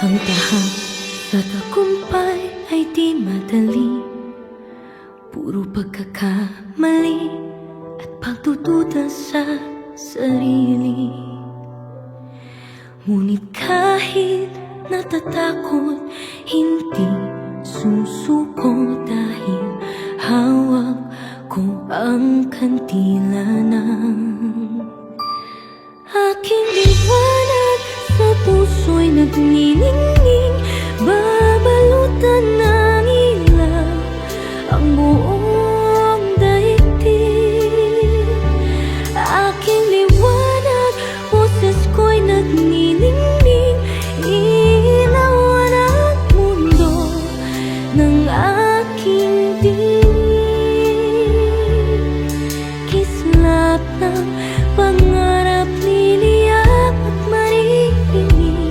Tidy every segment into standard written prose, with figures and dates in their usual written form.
Ang tahang sa tagumpay ay di madali. Puro pagkakamali at pagdududa sa sarili. Ngunit kahit natatakot, hindi susuko dahil hawak ko ang kandila ng aking liwanag. Sa puso'y nagniningning, babalutan ng ilaw ang buong daigdig. Aking liwanag, boses ko'y nagniningning, ilawan ang mundo ng aking dinig. Kislap ng pangarap, liliyap at maririnig,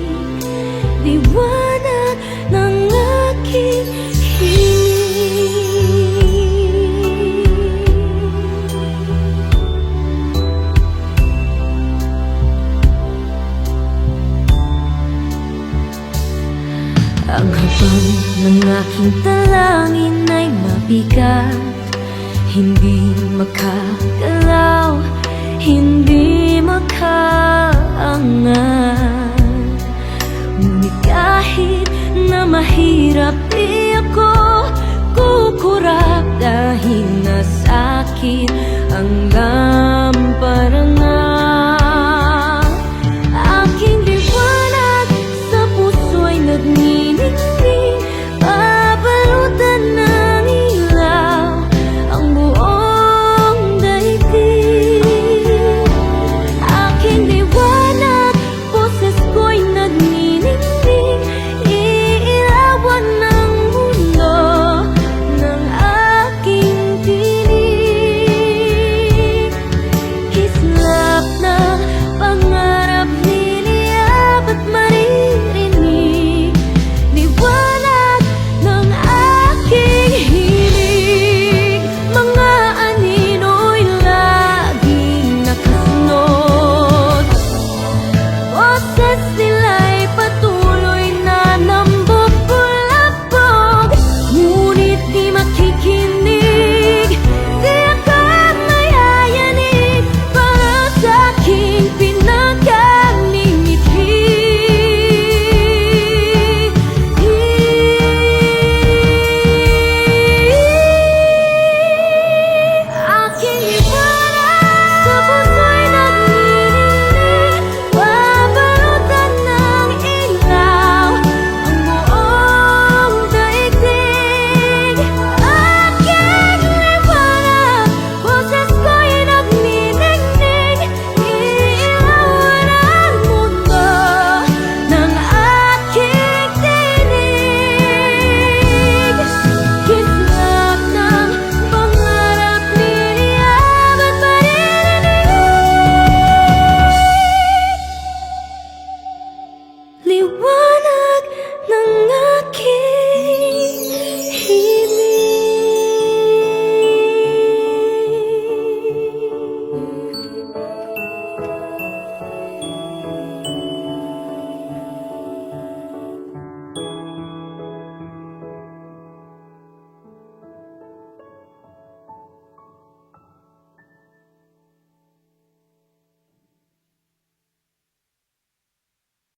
liwanag ng aking hiling. Ang habang ng aking talangin ay mabigat, hindi makagalaw, hindi makaangat. Ngunit kahit na mahirap, di ako kukurap dahil nasakit ang gamparangan.